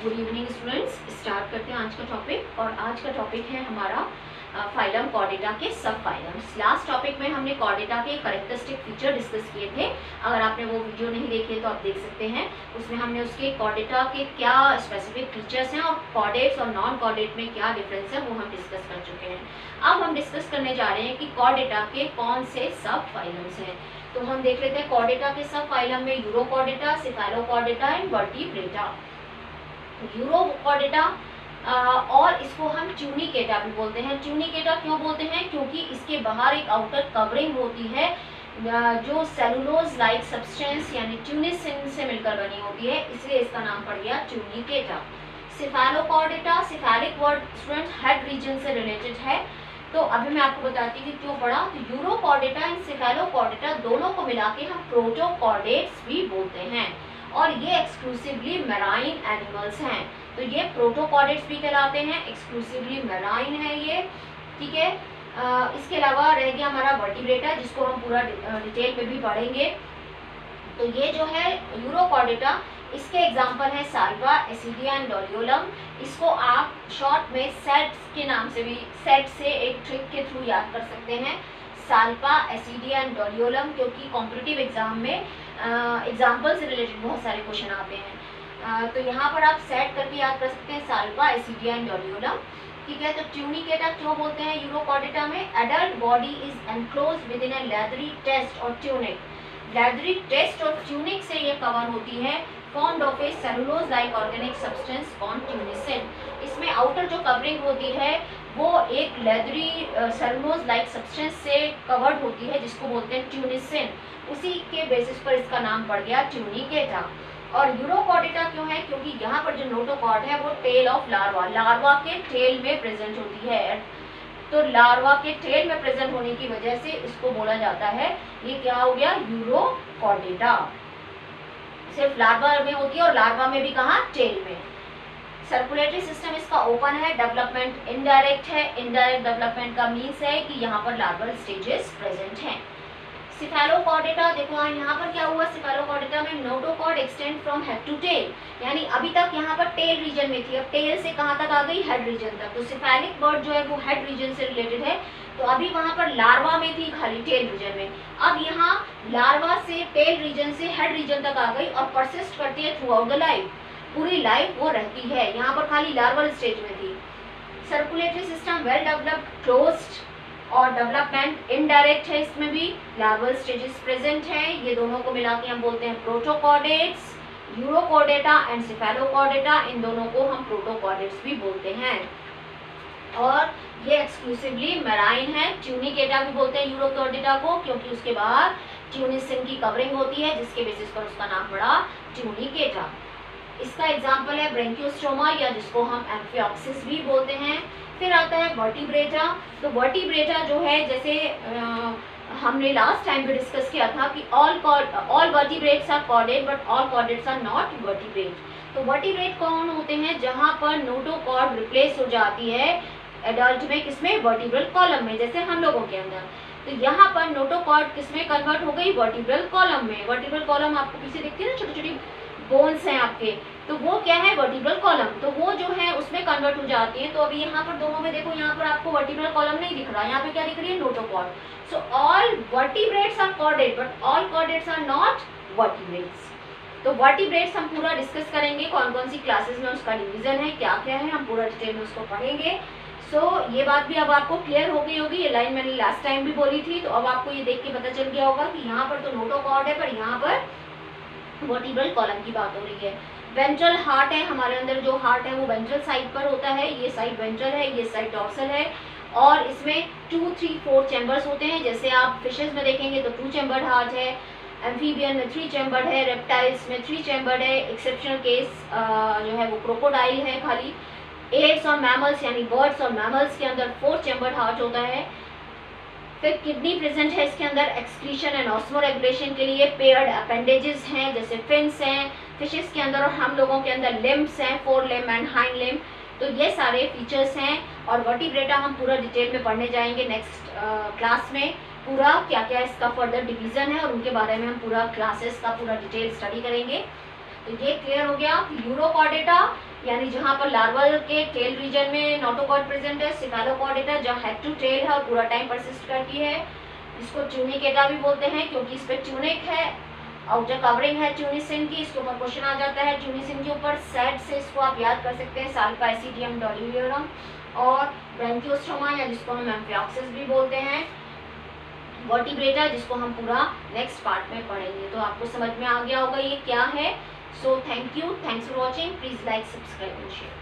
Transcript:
Good evening students. Start करते हैं आज का टॉपिक। और आज का टॉपिक है हमारा फाइलम कॉर्डेटा के सब फाइलम्स। लास्ट टॉपिक में हमने कॉर्डेटा के कैरेक्टरिस्टिक फीचर डिस्कस किए थे। अगर आपने वो वीडियो नहीं देखी है तो आप देख सकते हैं। उसमें हमने उसके कॉर्डेटा के क्या स्पेसिफिक फीचर्स हैं और कॉर्डेट्स और नॉन कॉर्डेट में क्या डिफरेंस है वो हम डिस्कस कर चुके हैं। अब हम डिस्कस करने जा रहे हैं कि कॉर्डेटा के कौन से सब फाइलम्स हैं। तो हम देख लेते हैं कॉर्डेटा के सब फाइलम में urochordata, Cephalochordata and vertebrata. Urochordata और इसको हम ट्यूनिकेटा भी बोलते हैं। ट्यूनिकेटा क्यों बोलते हैं? क्योंकि इसके बाहर एक आउटर कवरिंग होती है जो सेलुलोज लाइक सब्सटेंस यानी ट्यूनिसिन से मिलकर बनी होती है, इसलिए इसका नाम पड़ गया Tunicata. Cephalochordata, cephalic word students head region से रिलेटेड है। तो अभी मैं आपको बताती हूँ कि क्यों पढ़ा। तो यूरोकॉर्डेटा एंड सेफेलोकॉर्डेटा दोनों को मिला के हम प्रोटोकॉर्डेट्स भी बोलते हैं और ये एक्सक्लूसिवली मैराइन एनिमल्स हैं। तो ये प्रोटोकॉर्डेट्स भी कहलाते हैं, एक्सक्लूसिवली मैराइन है ये, ठीक है। इसके अलावा रह गया हमारा वर्टिब्रेटा जिसको हम पूरा डिटेल में भी पढ़ेंगे। तो ये जो है यूरोकॉर्डेटा, इसके एग्जाम्पल है साल्वा, एसिडिया एंड डोलियोलम। इसको आप शॉर्ट में सेट्स के नाम से भी, सेट से एक ट्रिक के थ्रू याद कर सकते हैं, साल्वा, एसिडिया एंड डोलियोलम, क्योंकि कॉम्पिटिटिव एग्जाम में एग्जाम्पल से रिलेटेड बहुत सारे क्वेश्चन आते हैं। तो यहाँ पर आप सेट करके याद कर सकते हैं साल्वा, एसिडिया एंड डोलियोलम, ठीक है। तो ट्यूनिकेटा क्यों बोलते हैं यूरोकॉर्डेटा में? Adult body is enclosed within a leathery test और ट्यूनिक। लेदरी टेस्ट और ट्यूनिक से ये कवर होती है, formed of a cellulose like organic substance called tunicin. इसमें आउटर जो कवरिंग होती है वो एक लेदरी सेलुलोज लाइक सब्सटेंस से कवर्ड होती है जिसको बोलते हैं ट्यूनिसिन। उसी के बेसिस पर इसका नाम पड़ गया ट्यूनिकेटा। और यूरोकॉर्डेटा क्यों है? क्योंकि यहाँ पर जो नोटोकॉर्ड है वो टेल ऑफ लार्वा, लार्वा के टेल में प्रेजेंट होती है। तो लार्वा के टेल में प्रेजेंट होने की वजह से इसको बोला जाता है, ये क्या हो गया, यूरोकॉर्डेटा। सिर्फ लार्वा में होती है और लार्वा में भी कहाँ, टेल में। सर्कुलेटरी सिस्टम इसका ओपन है, डेवलपमेंट इनडायरेक्ट है। इनडायरेक्ट डेवलपमेंट का मीन्स है कि यहाँ पर लार्वल स्टेजेस प्रेजेंट हैं। सेफेलोकॉर्डेटा देखो यहाँ पर क्या हुआ, सेफेलोकॉर्डेटा में notochord extend from head to tail, यानी अभी तक यहाँ पर टेल रीजन में थी, अब टेल से कहाँ तक आ गई, हेड रीजन तक। तो सेफेलिक बर्ड जो है वो हेड रीजन से रिलेटेड है। तो अभी वहाँ पर लार्वा में थी खाली टेल रीजन में, अब यहाँ लार्वा से टेल रीजन से हेड रीजन तक आ गई और परसिस्ट करती है थ्रू आउट द लाइफ, पूरी लाइफ वो रहती है। यहाँ पर खाली लार्वल स्टेज में थी। Circulatory system well developed, closed और डेवलपमेंट इनडायरेक्ट है, इसमें भी लार्वल स्टेजेस प्रेजेंट हैं। ये दोनों को मिला के हम बोलते हैं प्रोटोकॉर्डेट्स। यूरोकॉर्डेटा एंड सेफेलोकॉर्डेटा, इन दोनों को हम प्रोटोकॉर्डेट्स भी बोलते हैं और ये एक्सक्लूसिवली मैराइन है। ट्यूनिकेटा भी बोलते हैं यूरोकॉर्डेटा को क्योंकि उसके बाहर ट्यूनिसिन की कवरिंग होती है जिसके बेसिस पर उसका नाम पड़ा ट्यूनिकेटा। इसका एग्जाम्पल है ब्रेंकियोस्टोमा या जिसको हम एम्फिऑक्सिस भी बोलते हैं। फिर आता है वर्टिब्रेटा। तो वर्टिब्रेटा जो है, जैसे हमने लास्ट टाइम भी डिस्कस किया था कि all vertebrates are chordate but all chordates are not vertebrate. तो वर्टिब्रेट कौन होते हैं? जहाँ पर नोटोकॉर्ड रिप्लेस हो जाती है एडल्ट में, किसमें, वर्टिब्रल कॉलम में, जैसे हम लोगों के अंदर। तो यहाँ पर नोटोकॉर्ड किसमें कन्वर्ट हो गई, वर्टिब्रल कॉलम में। वर्टिब्रल कॉलम आपको पीछे दिखती है ना, छोटी छोटी बोन्स हैं आपके, तो वो क्या है, वर्टिब्रल कॉलम। तो वो जो है उसमें कन्वर्ट हो जाती है। तो अभी यहाँ पर दोनों में देखो, यहाँ पर आपको वर्टिब्रल कॉलम नहीं दिख रहा, यहाँ पे क्या दिख रही है, notochord. So all vertebrates are chordate but all chordates are not vertebrates. तो वर्टिब्रेट्स हम पूरा डिस्कस करेंगे, कौन कौन सी क्लासेस में उसका डिवीजन है, क्या क्या है, हम पूरा डिटेल में उसको पढ़ेंगे। सो ये बात भी अब आपको क्लियर हो गई होगी। ये लाइन मैंने लास्ट टाइम भी बोली थी, तो अब आपको ये देख के पता चल गया होगा कि यहाँ पर तो नोटोकॉर्ड है पर यहाँ पर वर्टिब्रल कॉलम की बात हो रही है। वेंट्रल हार्ट है, हमारे अंदर जो हार्ट है वो वेंट्रल साइड पर होता है। ये साइड वेंट्रल है, ये साइड डॉर्सल है और इसमें 2, 3, 4 चैम्बर्स होते हैं। जैसे आप फिशेस में देखेंगे तो 2 चैम्बर्ड हार्ट है, एम्फीबियन में 3 चैम्बर्ड है, रेप्टाइल्स में 3 चैम्बर्ड है। एक्सेप्शनल केस जो है वो क्रोकोडाइल है खाली। एप्स और मैमल्स यानी बर्ड्स और मैमल्स के अंदर 4 चैम्बर्ड हार्ट होता है। फिर किडनी प्रेजेंट है इसके अंदर एक्सक्रीशन एंड ऑस्मो रेगुलेशन के लिए। पेयर्ड अपेंडेजेस हैं जैसे फिन्स हैं फिशेस के अंदर, और हम लोगों के अंदर लिम्ब्स हैं, 4 लिम्ब एंड हाइंड लिम्ब। तो ये सारे फीचर्स हैं और वर्टिब्रेटा हम पूरा डिटेल में पढ़ने जाएंगे नेक्स्ट क्लास में। पूरा क्या क्या इसका फर्दर डिवीजन है और उनके बारे में हम पूरा क्लासेस का पूरा डिटेल स्टडी करेंगे। तो ये क्लियर हो गया। यूरोकॉर्डेटा यानी जहाँ पर लार्वल के टेल रीजन में नोटोकॉर्ड प्रेजेंट है, सिफेलोकॉर्डेटा जहाँ हेड टू टेल है और पूरा टाइम परसिस्ट करती है। इसको ट्यूनिकेटा भी बोलते हैं क्योंकि इस पे ट्यूनिक है, आउटर कवरिंग है ट्यूनिसिन की। इसके ऊपर क्वेश्चन आ जाता है ट्यूनिसिन के ऊपर, सेट से इसको आप याद कर सकते हैं, साल्फा एसिडियम डोलिवियरम। और ब्रैंकियोस्टोमा या जिसको हम एम्फिऑक्सिस भी बोलते हैं, वर्टिब्रेटा जिसको हम पूरा नेक्स्ट पार्ट में पढ़ेंगे। तो आपको समझ में आ गया होगा ये क्या है। So thank you, thanks for watching, please like, subscribe and share.